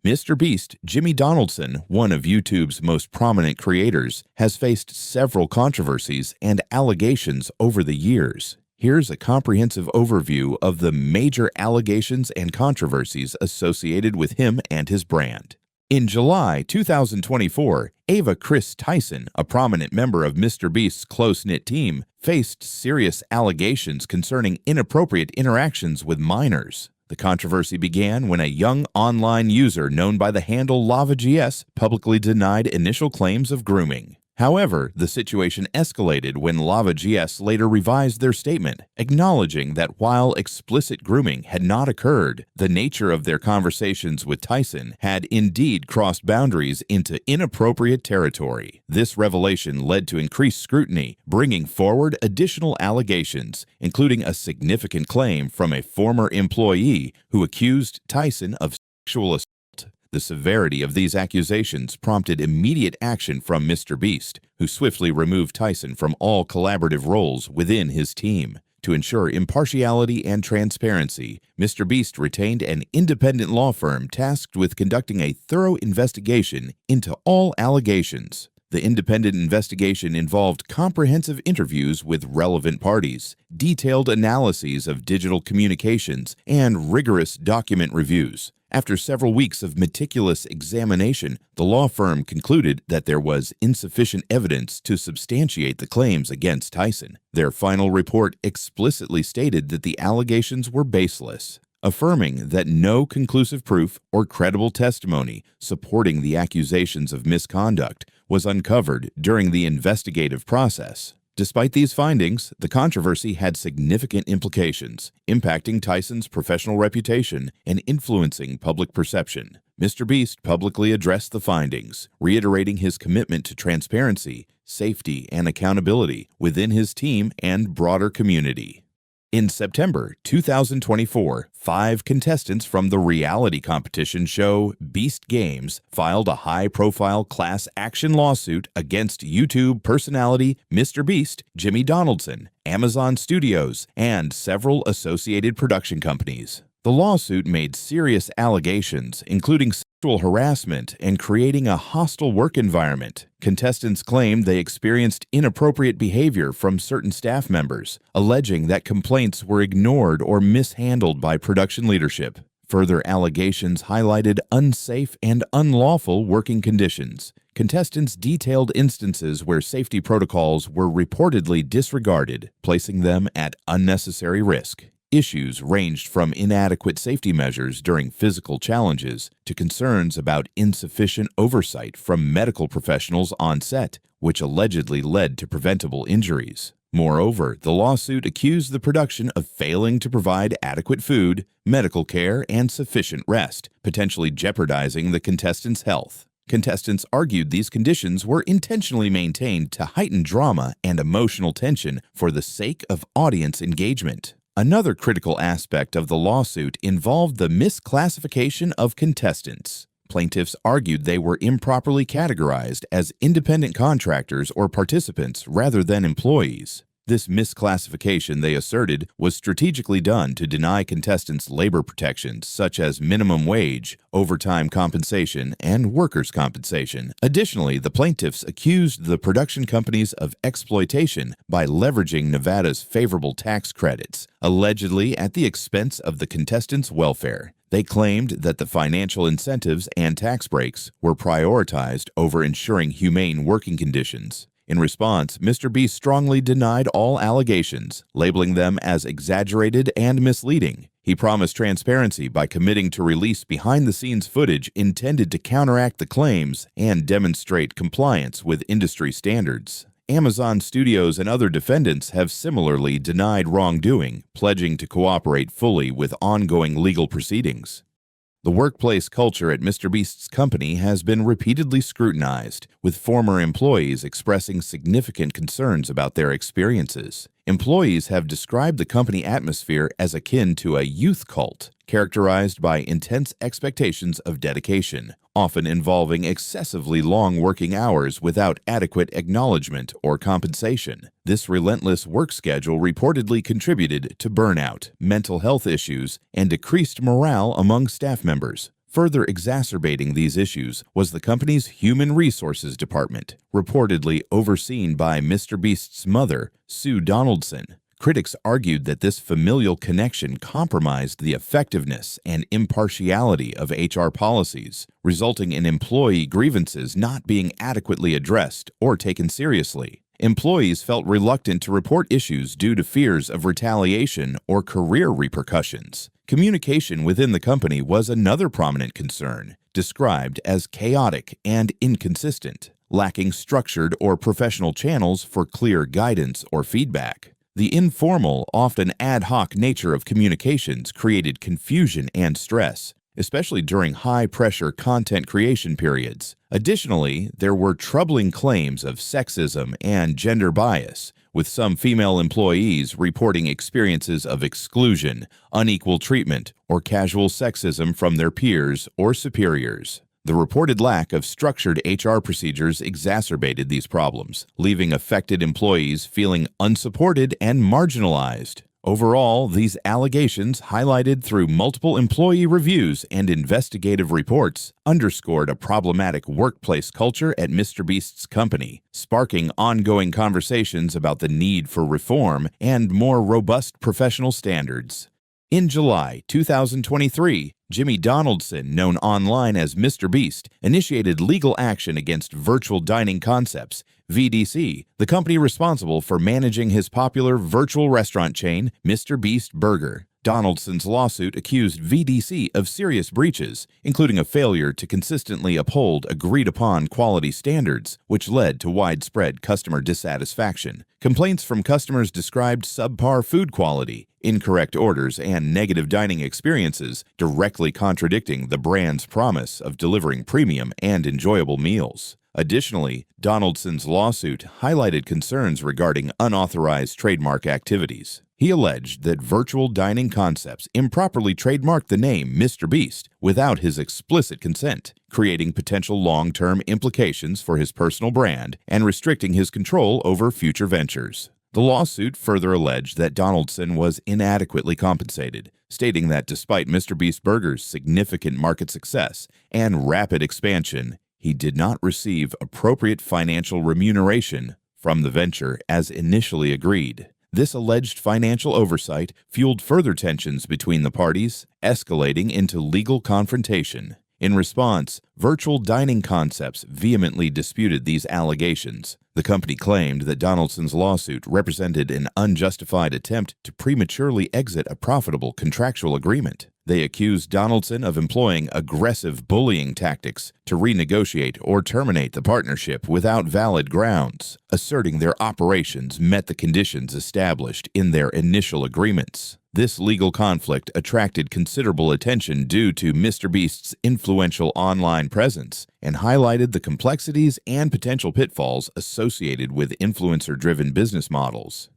MrBeast Jimmy Donaldson, one of YouTube's most prominent creators, has faced several controversies and allegations over the years. Here's a comprehensive overview of the major allegations and controversies associated with him and his brand. In July 2024, Ava Chris Tyson, a prominent member of MrBeast's close-knit team, faced serious allegations concerning inappropriate interactions with minors. The controversy began when a young online user known by the handle LavaGS publicly denied initial claims of grooming. However, the situation escalated when LavaGS later revised their statement, acknowledging that while explicit grooming had not occurred, the nature of their conversations with Tyson had indeed crossed boundaries into inappropriate territory. This revelation led to increased scrutiny, bringing forward additional allegations, including a significant claim from a former employee who accused Tyson of sexual assault. The severity of these accusations prompted immediate action from MrBeast, who swiftly removed Tyson from all collaborative roles within his team. To ensure impartiality and transparency, MrBeast retained an independent law firm tasked with conducting a thorough investigation into all allegations. The independent investigation involved comprehensive interviews with relevant parties, detailed analyses of digital communications, and rigorous document reviews. After several weeks of meticulous examination, the law firm concluded that there was insufficient evidence to substantiate the claims against Tyson. Their final report explicitly stated that the allegations were baseless, affirming that no conclusive proof or credible testimony supporting the accusations of misconduct was uncovered during the investigative process. Despite these findings, the controversy had significant implications, impacting Tyson's professional reputation and influencing public perception. MrBeast publicly addressed the findings, reiterating his commitment to transparency, safety, and accountability within his team and broader community. In September 2024, 5 contestants from the reality competition show Beast Games filed a high-profile class action lawsuit against YouTube personality MrBeast, Jimmy Donaldson, Amazon Studios, and several associated production companies. The lawsuit made serious allegations, including sexual harassment and creating a hostile work environment. Contestants claimed they experienced inappropriate behavior from certain staff members, alleging that complaints were ignored or mishandled by production leadership. Further allegations highlighted unsafe and unlawful working conditions. Contestants detailed instances where safety protocols were reportedly disregarded, placing them at unnecessary risk. Issues ranged from inadequate safety measures during physical challenges to concerns about insufficient oversight from medical professionals on set, which allegedly led to preventable injuries. Moreover, the lawsuit accused the production of failing to provide adequate food, medical care, and sufficient rest, potentially jeopardizing the contestants' health. Contestants argued these conditions were intentionally maintained to heighten drama and emotional tension for the sake of audience engagement. Another critical aspect of the lawsuit involved the misclassification of contestants. Plaintiffs argued they were improperly categorized as independent contractors or participants rather than employees. This misclassification, they asserted, was strategically done to deny contestants labor protections such as minimum wage, overtime compensation, and workers' compensation. Additionally, the plaintiffs accused the production companies of exploitation by leveraging Nevada's favorable tax credits, allegedly at the expense of the contestants' welfare. They claimed that the financial incentives and tax breaks were prioritized over ensuring humane working conditions. In response, MrBeast strongly denied all allegations, labeling them as exaggerated and misleading. He promised transparency by committing to release behind-the-scenes footage intended to counteract the claims and demonstrate compliance with industry standards. Amazon Studios and other defendants have similarly denied wrongdoing, pledging to cooperate fully with ongoing legal proceedings. The workplace culture at MrBeast's company has been repeatedly scrutinized, with former employees expressing significant concerns about their experiences. Employees have described the company atmosphere as akin to a youth cult, characterized by intense expectations of dedication, often involving excessively long working hours without adequate acknowledgement or compensation. This relentless work schedule reportedly contributed to burnout, mental health issues, and decreased morale among staff members. Further exacerbating these issues was the company's Human Resources Department, reportedly overseen by MrBeast's mother, Sue Donaldson. Critics argued that this familial connection compromised the effectiveness and impartiality of HR policies, resulting in employee grievances not being adequately addressed or taken seriously. Employees felt reluctant to report issues due to fears of retaliation or career repercussions. Communication within the company was another prominent concern, described as chaotic and inconsistent, lacking structured or professional channels for clear guidance or feedback. The informal, often ad hoc nature of communications created confusion and stress, especially during high-pressure content creation periods. Additionally, there were troubling claims of sexism and gender bias, with some female employees reporting experiences of exclusion, unequal treatment, or casual sexism from their peers or superiors. The reported lack of structured HR procedures exacerbated these problems, leaving affected employees feeling unsupported and marginalized. Overall, these allegations, highlighted through multiple employee reviews and investigative reports, underscored a problematic workplace culture at MrBeast's company, sparking ongoing conversations about the need for reform and more robust professional standards. In July 2023, Jimmy Donaldson, known online as MrBeast, initiated legal action against Virtual Dining Concepts, VDC, the company responsible for managing his popular virtual restaurant chain, MrBeast Burger. Donaldson's lawsuit accused VDC of serious breaches, including a failure to consistently uphold agreed-upon quality standards, which led to widespread customer dissatisfaction. Complaints from customers described subpar food quality, incorrect orders, and negative dining experiences, directly contradicting the brand's promise of delivering premium and enjoyable meals. Additionally, Donaldson's lawsuit highlighted concerns regarding unauthorized trademark activities. He alleged that Virtual Dining Concepts improperly trademarked the name MrBeast without his explicit consent, creating potential long-term implications for his personal brand and restricting his control over future ventures. The lawsuit further alleged that Donaldson was inadequately compensated, stating that despite MrBeast Burger's significant market success and rapid expansion, he did not receive appropriate financial remuneration from the venture as initially agreed. This alleged financial oversight fueled further tensions between the parties, escalating into legal confrontation. In response, Virtual Dining Concepts vehemently disputed these allegations. The company claimed that Donaldson's lawsuit represented an unjustified attempt to prematurely exit a profitable contractual agreement. They accused Donaldson of employing aggressive bullying tactics to renegotiate or terminate the partnership without valid grounds, asserting their operations met the conditions established in their initial agreements. This legal conflict attracted considerable attention due to MrBeast's influential online presence and highlighted the complexities and potential pitfalls associated with influencer-driven business models.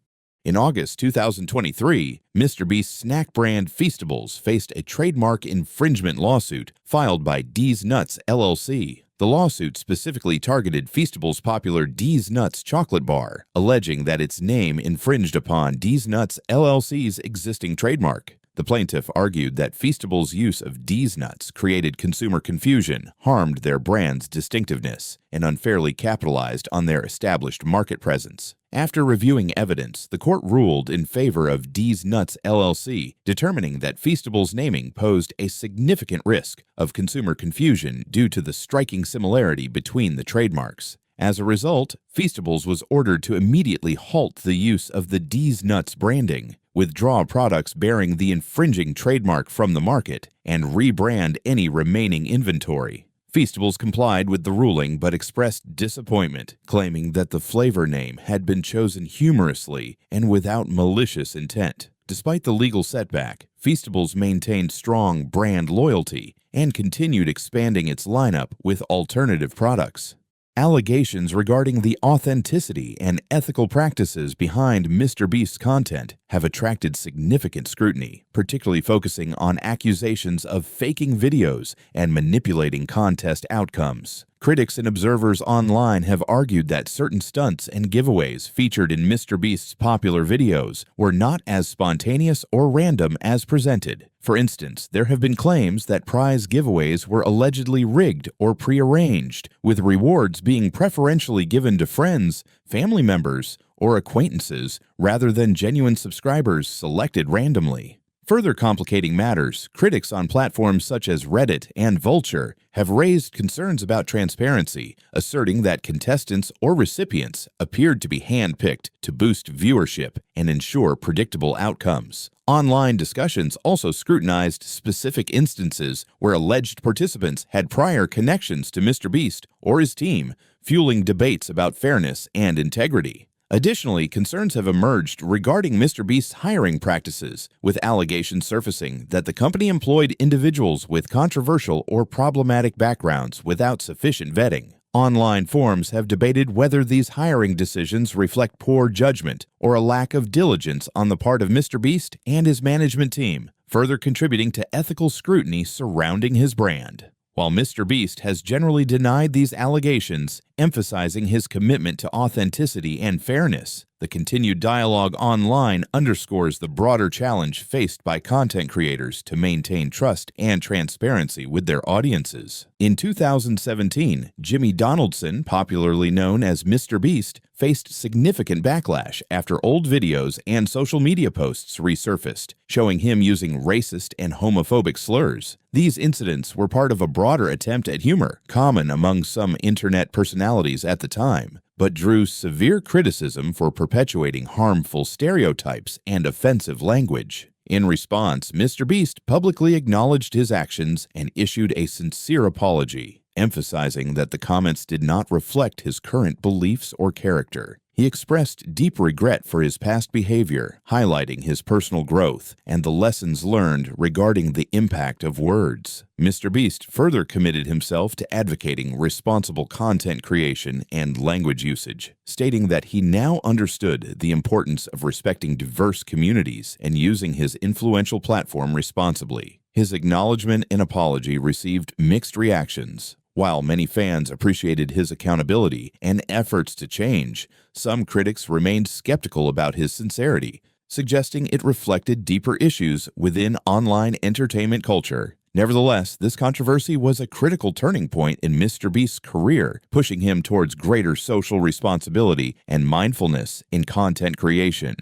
In August 2023, MrBeast snack brand Feastables faced a trademark infringement lawsuit filed by D's Nuts LLC. The lawsuit specifically targeted Feastables' popular D's Nuts chocolate bar, alleging that its name infringed upon D's Nuts LLC's existing trademark. The plaintiff argued that Feastables' use of D's Nuts created consumer confusion, harmed their brand's distinctiveness, and unfairly capitalized on their established market presence. After reviewing evidence, the court ruled in favor of D's Nuts LLC, determining that Feastables' naming posed a significant risk of consumer confusion due to the striking similarity between the trademarks. As a result, Feastables was ordered to immediately halt the use of the D's Nuts branding, withdraw products bearing the infringing trademark from the market, and rebrand any remaining inventory. Feastables complied with the ruling but expressed disappointment, claiming that the flavor name had been chosen humorously and without malicious intent. Despite the legal setback, Feastables maintained strong brand loyalty and continued expanding its lineup with alternative products. Allegations regarding the authenticity and ethical practices behind MrBeast's content have attracted significant scrutiny, particularly focusing on accusations of faking videos and manipulating contest outcomes. Critics and observers online have argued that certain stunts and giveaways featured in MrBeast's popular videos were not as spontaneous or random as presented. For instance, there have been claims that prize giveaways were allegedly rigged or prearranged, with rewards being preferentially given to friends, family members, or acquaintances rather than genuine subscribers selected randomly. Further complicating matters, critics on platforms such as Reddit and Vulture have raised concerns about transparency, asserting that contestants or recipients appeared to be handpicked to boost viewership and ensure predictable outcomes. Online discussions also scrutinized specific instances where alleged participants had prior connections to MrBeast or his team, fueling debates about fairness and integrity. Additionally, concerns have emerged regarding MrBeast's hiring practices, with allegations surfacing that the company employed individuals with controversial or problematic backgrounds without sufficient vetting. Online forums have debated whether these hiring decisions reflect poor judgment or a lack of diligence on the part of MrBeast and his management team, further contributing to ethical scrutiny surrounding his brand. While MrBeast has generally denied these allegations, emphasizing his commitment to authenticity and fairness, the continued dialogue online underscores the broader challenge faced by content creators to maintain trust and transparency with their audiences. In 2017, Jimmy Donaldson, popularly known as MrBeast, faced significant backlash after old videos and social media posts resurfaced, showing him using racist and homophobic slurs. These incidents were part of a broader attempt at humor, common among some internet personalities at the time, but drew severe criticism for perpetuating harmful stereotypes and offensive language. In response, MrBeast publicly acknowledged his actions and issued a sincere apology, emphasizing that the comments did not reflect his current beliefs or character. He expressed deep regret for his past behavior, highlighting his personal growth and the lessons learned regarding the impact of words. MrBeast further committed himself to advocating responsible content creation and language usage, stating that he now understood the importance of respecting diverse communities and using his influential platform responsibly. His acknowledgement and apology received mixed reactions. While many fans appreciated his accountability and efforts to change, some critics remained skeptical about his sincerity, suggesting it reflected deeper issues within online entertainment culture. Nevertheless, this controversy was a critical turning point in MrBeast's career, pushing him towards greater social responsibility and mindfulness in content creation.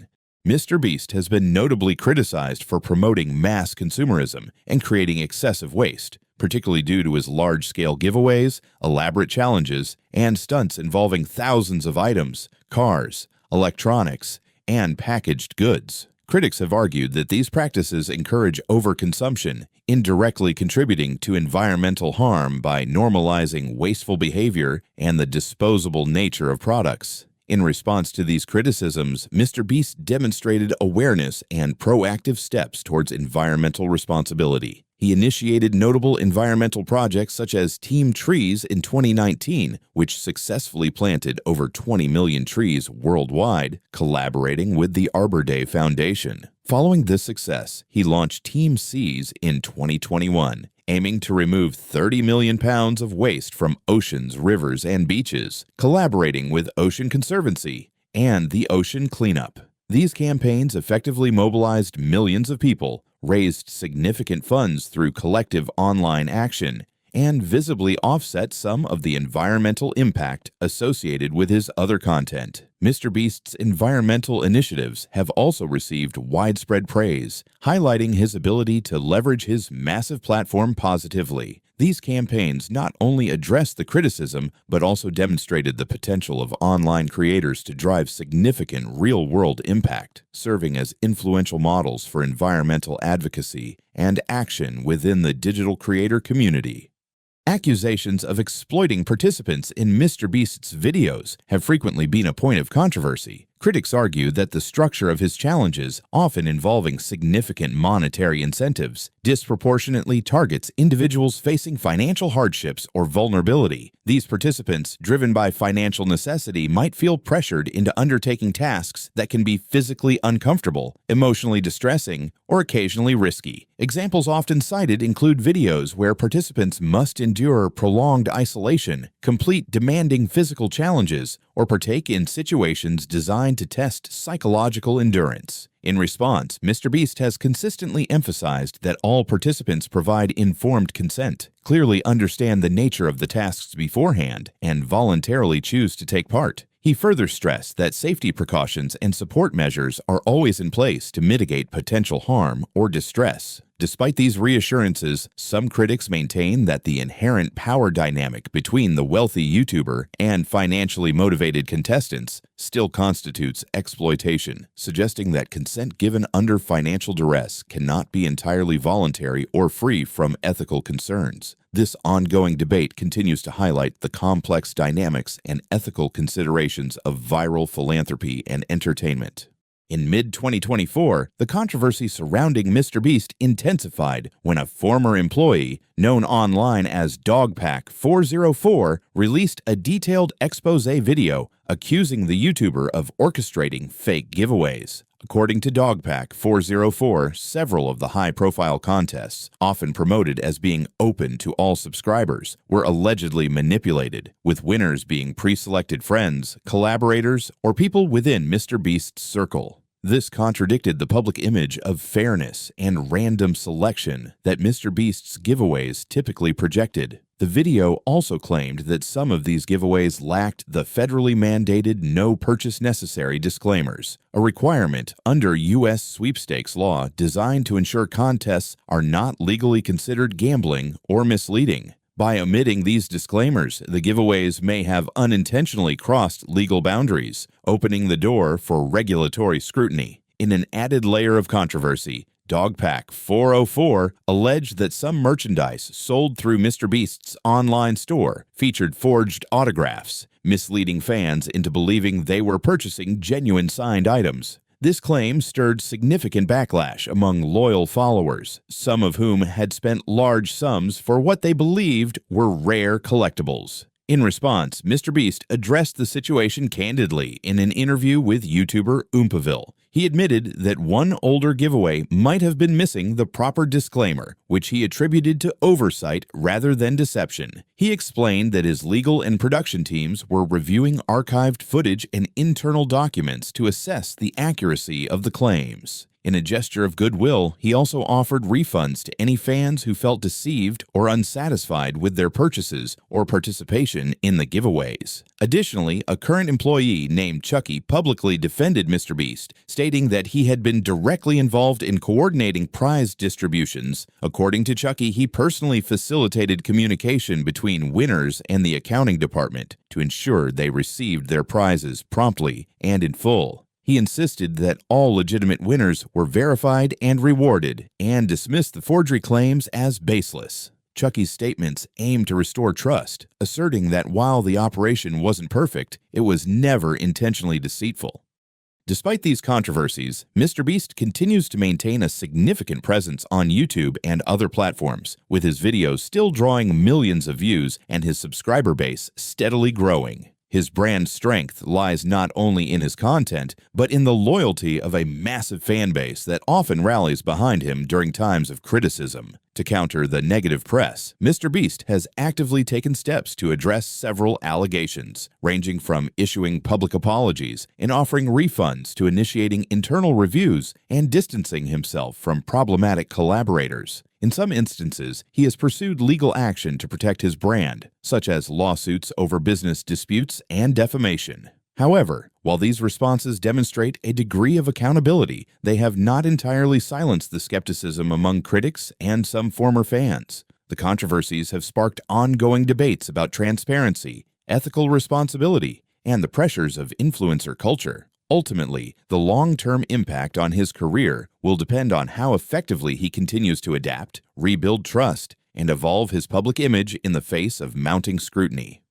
MrBeast has been notably criticized for promoting mass consumerism and creating excessive waste, particularly due to his large-scale giveaways, elaborate challenges, and stunts involving thousands of items, cars, electronics, and packaged goods. Critics have argued that these practices encourage overconsumption, indirectly contributing to environmental harm by normalizing wasteful behavior and the disposable nature of products. In response to these criticisms, MrBeast demonstrated awareness and proactive steps towards environmental responsibility. He initiated notable environmental projects such as Team Trees in 2019, which successfully planted over 20 million trees worldwide, collaborating with the Arbor Day Foundation. Following this success, he launched Team Seas in 2021, aiming to remove 30 million pounds of waste from oceans, rivers, and beaches, collaborating with Ocean Conservancy and the Ocean Cleanup. These campaigns effectively mobilized millions of people, raised significant funds through collective online action, and visibly offset some of the environmental impact associated with his other content. MrBeast's environmental initiatives have also received widespread praise, highlighting his ability to leverage his massive platform positively. These campaigns not only addressed the criticism, but also demonstrated the potential of online creators to drive significant real-world impact, serving as influential models for environmental advocacy and action within the digital creator community. Accusations of exploiting participants in MrBeast's videos have frequently been a point of controversy. Critics argue that the structure of his challenges, often involving significant monetary incentives, disproportionately targets individuals facing financial hardships or vulnerability. These participants, driven by financial necessity, might feel pressured into undertaking tasks that can be physically uncomfortable, emotionally distressing, or occasionally risky. Examples often cited include videos where participants must endure prolonged isolation, complete demanding physical challenges, or partake in situations designed to test psychological endurance. In response, MrBeast has consistently emphasized that all participants provide informed consent, clearly understand the nature of the tasks beforehand, and voluntarily choose to take part. He further stressed that safety precautions and support measures are always in place to mitigate potential harm or distress. Despite these reassurances, some critics maintain that the inherent power dynamic between the wealthy YouTuber and financially motivated contestants still constitutes exploitation, suggesting that consent given under financial duress cannot be entirely voluntary or free from ethical concerns. This ongoing debate continues to highlight the complex dynamics and ethical considerations of viral philanthropy and entertainment. In mid-2024, the controversy surrounding MrBeast intensified when a former employee, known online as Dogpack404, released a detailed expose video accusing the YouTuber of orchestrating fake giveaways. According to Dogpack404, several of the high-profile contests, often promoted as being open to all subscribers, were allegedly manipulated, with winners being pre-selected friends, collaborators, or people within MrBeast's circle. This contradicted the public image of fairness and random selection that MrBeast's giveaways typically projected. The video also claimed that some of these giveaways lacked the federally mandated no purchase necessary disclaimers, a requirement under U.S. sweepstakes law designed to ensure contests are not legally considered gambling or misleading. By omitting these disclaimers, the giveaways may have unintentionally crossed legal boundaries, opening the door for regulatory scrutiny. In an added layer of controversy, Dogpack404 alleged that some merchandise sold through MrBeast's online store featured forged autographs, misleading fans into believing they were purchasing genuine signed items. This claim stirred significant backlash among loyal followers, some of whom had spent large sums for what they believed were rare collectibles. In response, MrBeast addressed the situation candidly in an interview with YouTuber Oompaville. He admitted that one older giveaway might have been missing the proper disclaimer, which he attributed to oversight rather than deception. He explained that his legal and production teams were reviewing archived footage and internal documents to assess the accuracy of the claims. In a gesture of goodwill, he also offered refunds to any fans who felt deceived or unsatisfied with their purchases or participation in the giveaways. Additionally, a current employee named Chucky publicly defended MrBeast, stating that he had been directly involved in coordinating prize distributions. According to Chucky, he personally facilitated communication between winners and the accounting department to ensure they received their prizes promptly and in full. He insisted that all legitimate winners were verified and rewarded, and dismissed the forgery claims as baseless. Chucky's statements aimed to restore trust, asserting that while the operation wasn't perfect, it was never intentionally deceitful. Despite these controversies, MrBeast continues to maintain a significant presence on YouTube and other platforms, with his videos still drawing millions of views and his subscriber base steadily growing. His brand strength lies not only in his content, but in the loyalty of a massive fan base that often rallies behind him during times of criticism. To counter the negative press, MrBeast has actively taken steps to address several allegations, ranging from issuing public apologies and offering refunds to initiating internal reviews and distancing himself from problematic collaborators. In some instances, he has pursued legal action to protect his brand, such as lawsuits over business disputes and defamation. However, while these responses demonstrate a degree of accountability, they have not entirely silenced the skepticism among critics and some former fans. The controversies have sparked ongoing debates about transparency, ethical responsibility, and the pressures of influencer culture. Ultimately, the long-term impact on his career will depend on how effectively he continues to adapt, rebuild trust, and evolve his public image in the face of mounting scrutiny.